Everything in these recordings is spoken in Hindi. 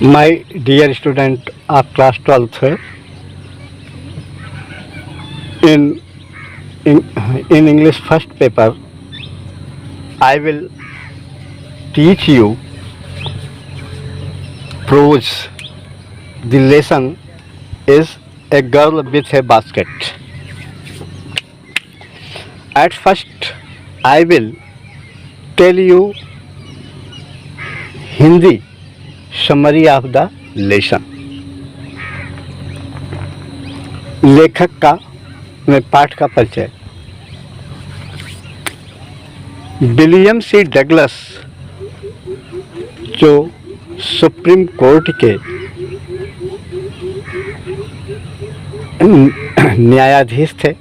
My dear student of class 12th, in, in, in English first paper, I will teach you prose. The lesson is a girl with a basket. At first, I will tell you Hindi summary of the lesson. लेखक का में पाठ का परिचय। विलियम सी डगलस जो सुप्रीम कोर्ट के न्यायाधीश थे,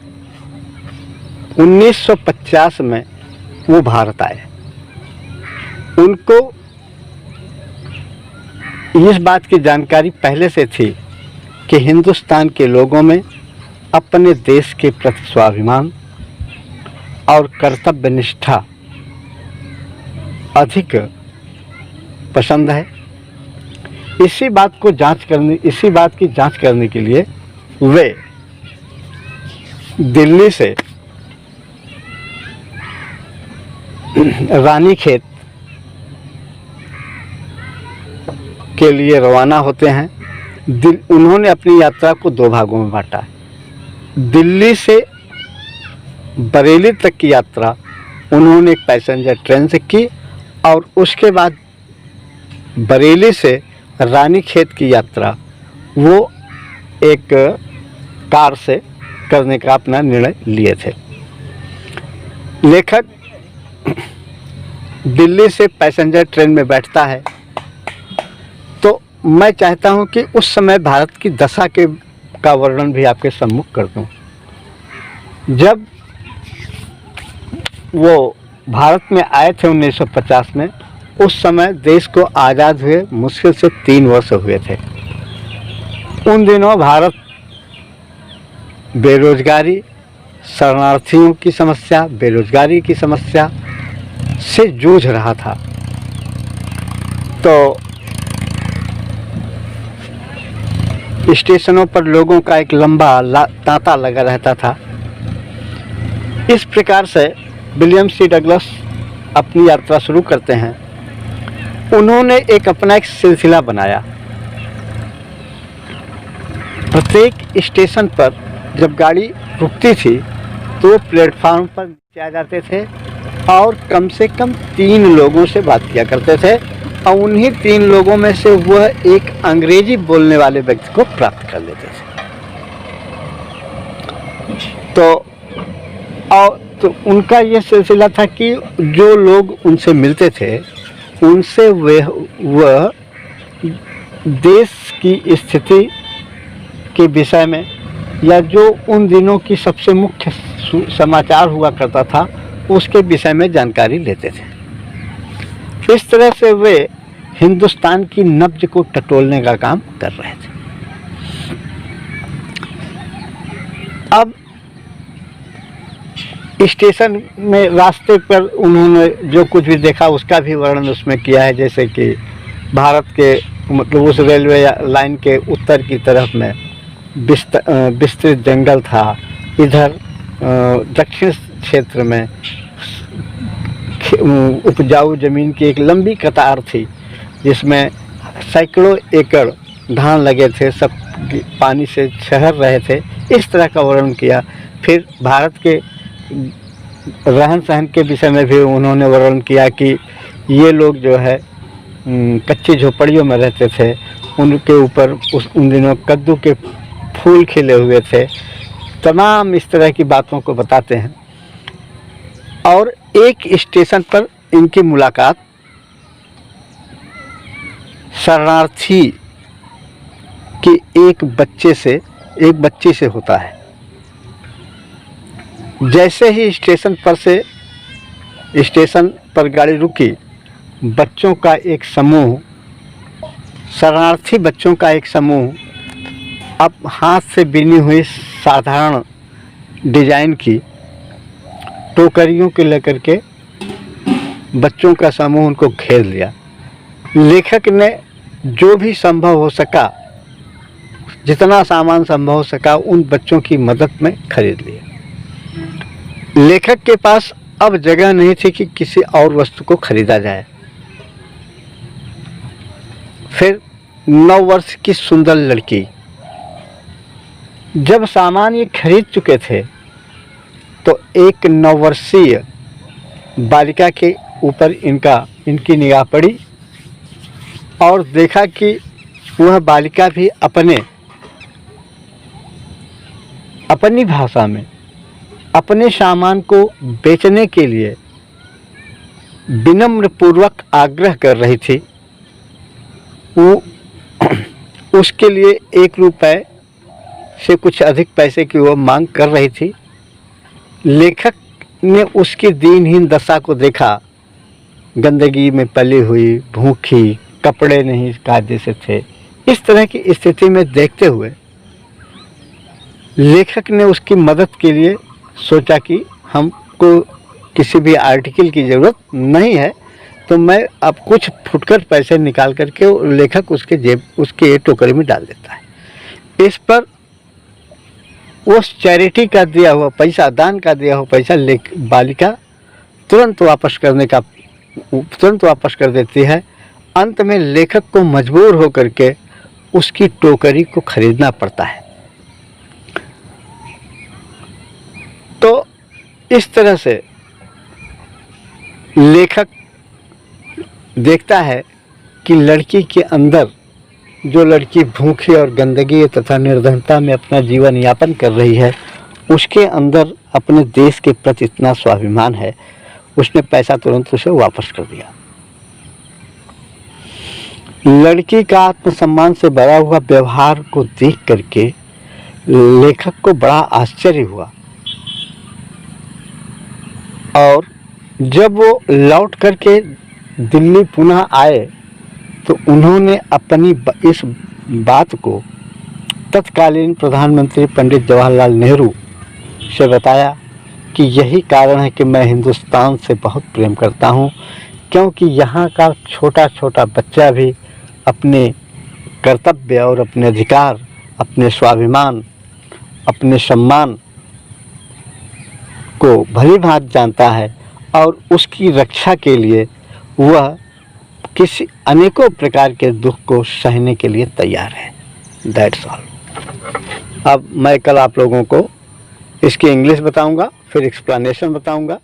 1950 में वो भारत आए। उनको इस बात की जानकारी पहले से थी कि हिंदुस्तान के लोगों में अपने देश के प्रति स्वाभिमान और कर्तव्य निष्ठा अधिक पसंद है। इसी बात की जांच करने के लिए वे दिल्ली से रानीखेत के लिए रवाना होते हैं। उन्होंने अपनी यात्रा को दो भागों में बांटा। दिल्ली से बरेली तक की यात्रा उन्होंने एक पैसेंजर ट्रेन से की और उसके बाद बरेली से रानीखेत की यात्रा वो एक कार से करने का अपना निर्णय लिए थे। लेखक दिल्ली से पैसेंजर ट्रेन में बैठता है तो मैं चाहता हूं कि उस समय भारत की दशा का वर्णन भी आपके सम्मुख कर दूं। जब वो भारत में आए थे 1950 में, उस समय देश को आज़ाद हुए मुश्किल से 3 वर्ष हुए थे। उन दिनों भारत बेरोजगारी, शरणार्थियों की समस्या, बेरोजगारी की समस्या से जूझ रहा था। तो स्टेशनों पर लोगों का एक लंबा तांता लगा रहता था। इस प्रकार से विलियम सी डगलस अपनी यात्रा शुरू करते हैं। उन्होंने अपना एक सिलसिला बनाया। प्रत्येक स्टेशन पर जब गाड़ी रुकती थी तो प्लेटफार्म पर नीचे आ जाते थे और कम से कम 3 लोगों से बात किया करते थे और उन्हीं 3 लोगों में से वह एक अंग्रेजी बोलने वाले व्यक्ति को प्राप्त कर लेते थे। तो उनका यह सिलसिला था कि जो लोग उनसे मिलते थे उनसे वह देश की स्थिति के विषय में या जो उन दिनों की सबसे मुख्य समाचार हुआ करता था उसके विषय में जानकारी लेते थे। इस तरह से वे हिंदुस्तान की नब्ज को टटोलने का काम कर रहे थे। अब स्टेशन में रास्ते पर उन्होंने जो कुछ भी देखा उसका भी वर्णन उसमें किया है। जैसे कि भारत के मतलब उस रेलवे लाइन के उत्तर की तरफ में विस्तृत जंगल था। इधर दक्षिण क्षेत्र में उपजाऊ जमीन की एक लंबी कतार थी जिसमें सैकड़ों एकड़ धान लगे थे, सब पानी से छहर रहे थे। इस तरह का वर्णन किया। फिर भारत के रहन सहन के विषय में भी उन्होंने वर्णन किया कि ये लोग जो है कच्ची झोपड़ियों में रहते थे, उनके ऊपर उन दिनों कद्दू के फूल खिले हुए थे। तमाम इस तरह की बातों को बताते हैं। और एक स्टेशन पर इनकी मुलाकात शरणार्थी की एक बच्ची से होता है। जैसे ही स्टेशन पर गाड़ी रुकी, बच्चों का एक समूह, शरणार्थी बच्चों का एक समूह अब हाथ से बिनी हुई साधारण डिजाइन की टोकरियों के लेकर के बच्चों का समूह उनको घेर लिया। लेखक ने जो भी संभव हो सका, जितना सामान संभव हो सका उन बच्चों की मदद में खरीद लिया। लेखक के पास अब जगह नहीं थी कि किसी और वस्तु को खरीदा जाए। फिर 9 वर्ष की सुंदर लड़की, जब सामान ये खरीद चुके थे तो एक 9 वर्षीय बालिका के ऊपर इनकी निगाह पड़ी और देखा कि वह बालिका भी अपनी भाषा में अपने सामान को बेचने के लिए विनम्र पूर्वक आग्रह कर रही थी। वो उसके लिए 1 रुपए से कुछ अधिक पैसे की वो मांग कर रही थी। लेखक ने उसकी दीनहीन दशा को देखा, गंदगी में पली हुई, भूखी, कपड़े नहीं कायदे से थे। इस तरह की स्थिति में देखते हुए लेखक ने उसकी मदद के लिए सोचा कि हमको किसी भी आर्टिकल की ज़रूरत नहीं है, तो मैं अब कुछ फुटकर पैसे निकाल करके लेखक उसके टोकरी में डाल देता है। इस पर उस चैरिटी का दिया हुआ पैसा, दान का दिया हुआ पैसा बालिका तुरंत वापस कर देती है। अंत में लेखक को मजबूर होकर के उसकी टोकरी को खरीदना पड़ता है। तो इस तरह से लेखक देखता है कि लड़की के अंदर, जो लड़की भूखी और गंदगी तथा निर्धनता में अपना जीवन यापन कर रही है, उसके अंदर अपने देश के प्रति इतना स्वाभिमान है। उसने पैसा तुरंत उसे वापस कर दिया। लड़की का आत्मसम्मान से भरा हुआ व्यवहार को देख करके लेखक को बड़ा आश्चर्य हुआ और जब वो लौट करके दिल्ली पुनः आए तो उन्होंने अपनी इस बात को तत्कालीन प्रधानमंत्री पंडित जवाहरलाल नेहरू से बताया कि यही कारण है कि मैं हिंदुस्तान से बहुत प्रेम करता हूँ, क्योंकि यहाँ का छोटा छोटा बच्चा भी अपने कर्तव्य और अपने अधिकार, अपने स्वाभिमान, अपने सम्मान को भली भांति जानता है और उसकी रक्षा के लिए वह किसी अनेकों प्रकार के दुख को सहने के लिए तैयार है। That's all. अब मैं कल आप लोगों को इसकी इंग्लिश बताऊंगा, फिर एक्सप्लेनेशन बताऊंगा।